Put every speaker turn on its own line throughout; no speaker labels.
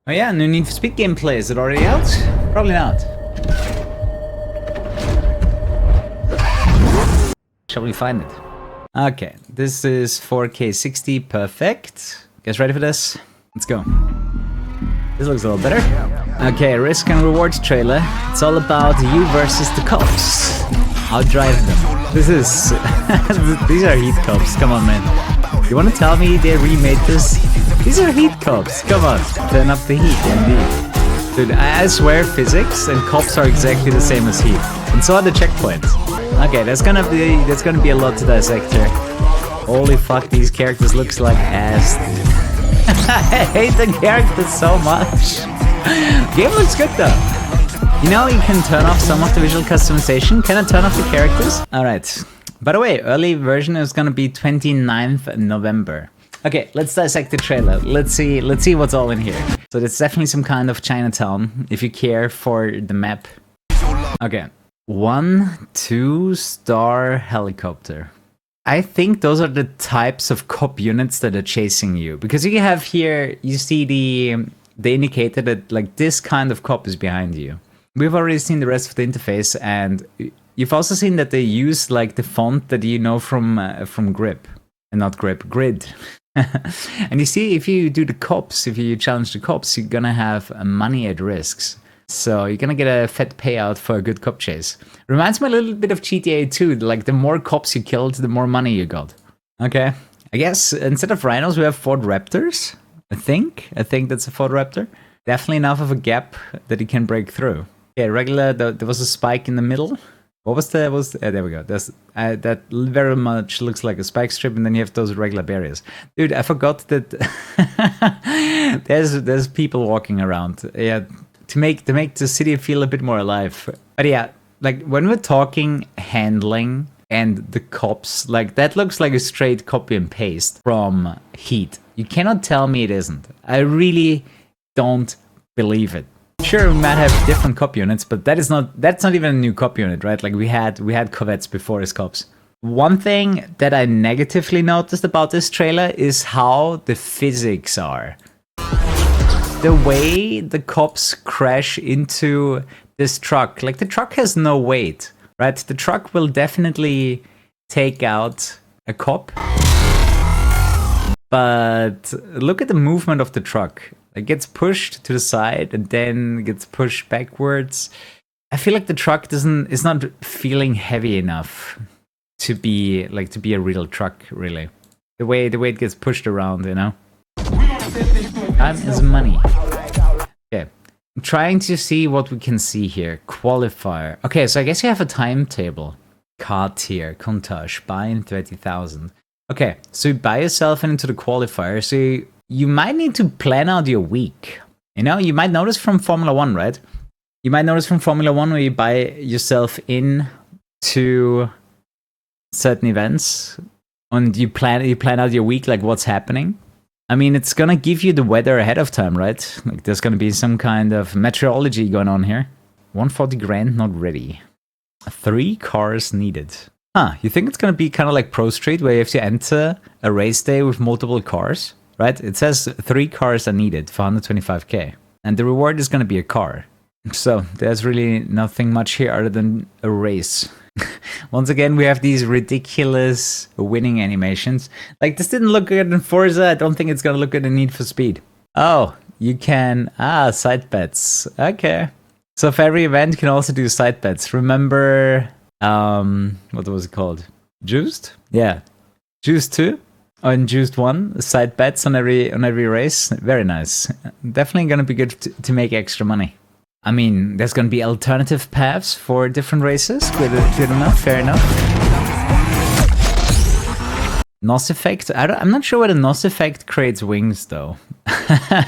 Oh yeah, no Need for Speed gameplay. Is it already out? Probably not. Shall we find it? Okay, this is 4K 60, perfect. Guys ready for this? Let's go. This looks a little better. Okay, risk and rewards trailer. It's all about you versus the cops. I'll drive them. This is... These are heat cops, come on man. You wanna tell me they remade this? These are heat cops, come on. Turn up the heat, indeed. Dude, I swear physics and cops are exactly the same as heat. And so are the checkpoints. Okay, that's gonna be a lot to dissect here. Holy fuck, these characters looks like ass. I hate the characters so much. Game looks good though. You know, you can turn off some of the visual customization. Can I turn off the characters? Alright. By the way, early version is gonna be 29th November. Okay, let's dissect the trailer. Let's see what's all in here. So there's definitely some kind of Chinatown, if you care for the map. Okay. 1, 2-star helicopter. I think those are the types of cop units that are chasing you. Because you have here, you see the indicator that like this kind of cop is behind you. We've already seen the rest of the interface, and you've also seen that they use like the font that you know from Grip. And not Grip, Grid. And you see, if you do the cops, if you challenge the cops, you're gonna have money at risks. So you're gonna get a fat payout for a good cop chase. Reminds me a little bit of GTA 2, like the more cops you killed, the more money you got. Okay, I guess instead of rhinos we have Ford Raptors, I think that's a Ford Raptor. Definitely enough of a gap that he can break through. Okay, regular, there was a spike in the middle. What was there we go. That very much looks like a spike strip, and then you have those regular barriers. Dude, I forgot that there's people walking around. Yeah, to make the city feel a bit more alive. But yeah, like when we're talking handling and the cops, like that looks like a straight copy and paste from Heat. You cannot tell me it isn't. I really don't believe it. Sure, we might have different cop units, but that's not even a new cop unit, right? Like we had Corvettes before as cops. One thing that I negatively noticed about this trailer is how the physics are. The way the cops crash into this truck, like the truck has no weight, right? The truck will definitely take out a cop. But look at the movement of the truck. It gets pushed to the side and then gets pushed backwards. I feel like the truck is not feeling heavy enough to be a real truck, really. The way it gets pushed around, you know. Time is money. Okay, I'm trying to see what we can see here. Qualifier. Okay, so I guess you have a timetable. Car tier, Countach, buy in 30,000. Okay, so you buy yourself into the qualifier. So you might need to plan out your week. You know, you might notice from Formula 1, right? You might notice from Formula 1 where you buy yourself in to certain events and you plan out your week, like what's happening. I mean, it's gonna give you the weather ahead of time, right? Like there's gonna be some kind of meteorology going on here. 140 grand not ready. 3 cars needed. Huh, you think it's gonna be kind of like Pro Street where you have to enter a race day with multiple cars? Right? It says 3 cars are needed for 125k. And the reward is going to be a car. So there's really nothing much here other than a race. Once again, we have these ridiculous winning animations. Like this didn't look good in Forza. I don't think it's going to look good in Need for Speed. Oh, you can... side bets. Okay. So for every event, you can also do side bets. Remember... what was it called? Juiced? Yeah. Juiced 2? On Juiced 1, side bets on every race. Very nice. Definitely gonna be good to make extra money. I mean, there's gonna be alternative paths for different races. Good enough, fair enough. NOS effect. I'm not sure whether NOS effect creates wings though.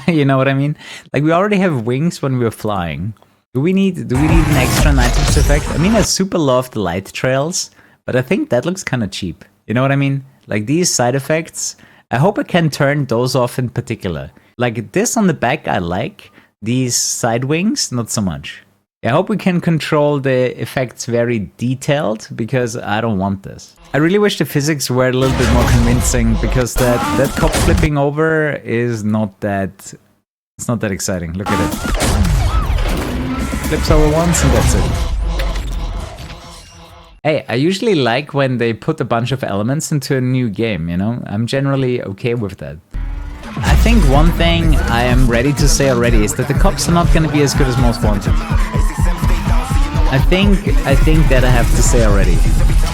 You know what I mean? Like we already have wings when we're flying. Do we need an extra nitrous effect? I mean, I super love the light trails, but I think that looks kind of cheap. You know what I mean? Like these side effects, I hope I can turn those off in particular. Like this on the back I like, these side wings, not so much. I hope we can control the effects very detailed, because I don't want this. I really wish the physics were a little bit more convincing, because that cop flipping over is not that It's not that exciting. Look at it. Flips over once and that's it. Hey, I usually like when they put a bunch of elements into a new game, you know? I'm generally okay with that. I think one thing I am ready to say already is that the cops are not gonna be as good as Most Wanted. I think that I have to say already.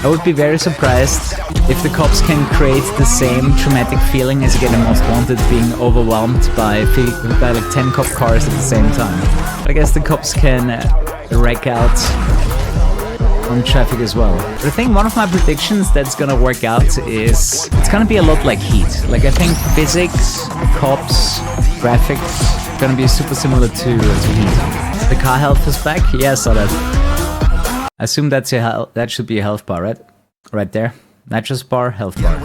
I would be very surprised if the cops can create the same traumatic feeling as you get in Most Wanted, being overwhelmed by like 10 cop cars at the same time. But I guess the cops can wreck out on traffic as well. But I think one of my predictions that's gonna work out is it's gonna be a lot like Heat. Like I think physics, cops, graphics gonna be super similar to Heat. The car health is back. Yeah, I saw that. I assume that's that should be a health bar, right? Right there. Nitrous bar, health bar.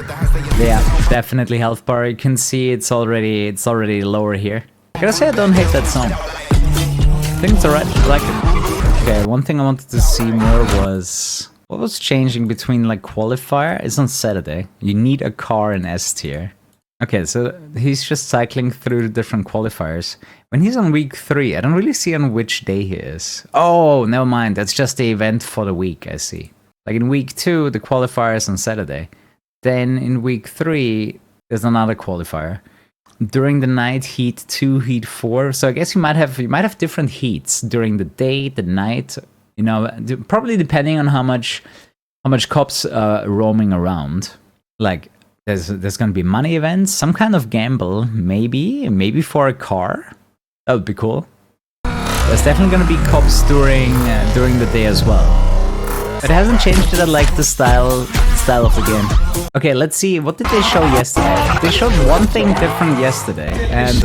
Yeah, definitely health bar. You can see it's already lower here. I gotta say I don't hate that song. I think it's alright. I like it. Okay, one thing I wanted to see more was what was changing between like qualifier. It's on Saturday. You need a car in S tier. Okay, so he's just cycling through the different qualifiers. When he's on week 3, I don't really see on which day he is. Oh, never mind. That's just the event for the week, I see. Like in week 2, the qualifier is on Saturday. Then in week 3, there's another qualifier. During the night, heat 2, heat 4. So I guess you might have different heats during the day, the night. You know, probably depending on how much cops are roaming around. Like there's gonna be money events, some kind of gamble, maybe for a car. That would be cool. There's definitely gonna be cops during the day as well. It hasn't changed it. I like the style of the game. Okay, let's see. What did they show yesterday? They showed one thing different yesterday, and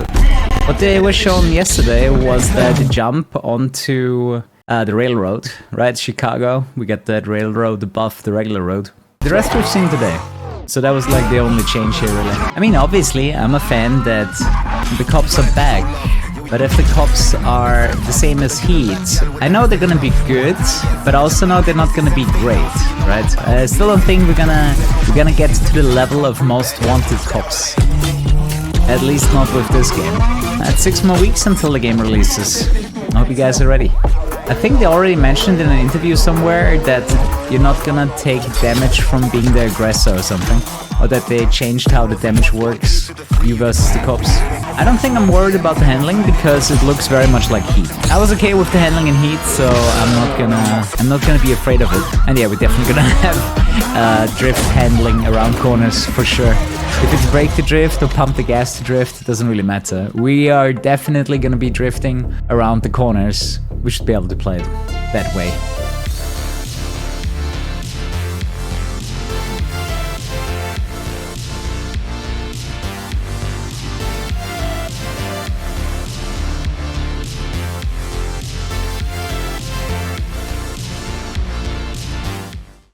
what they were shown yesterday was the jump onto the railroad, right? Chicago. We got that railroad above the regular road. The rest we've seen today. So that was like the only change here, really. I mean, obviously, I'm a fan that the cops are back. But if the cops are the same as Heat, I know they're gonna be good, but I also know they're not gonna be great, right? I still don't think we're gonna get to the level of Most Wanted cops. At least not with this game. That's 6 more weeks until the game releases. I hope you guys are ready. I think they already mentioned in an interview somewhere that you're not gonna take damage from being the aggressor or something. Or that they changed how the damage works, you versus the cops. I don't think I'm worried about the handling because it looks very much like Heat. I was okay with the handling in Heat, so I'm not gonna be afraid of it. And yeah, we're definitely gonna have drift handling around corners for sure. If it's brake to drift or pump the gas to drift, it doesn't really matter. We are definitely gonna be drifting around the corners. We should be able to play it that way.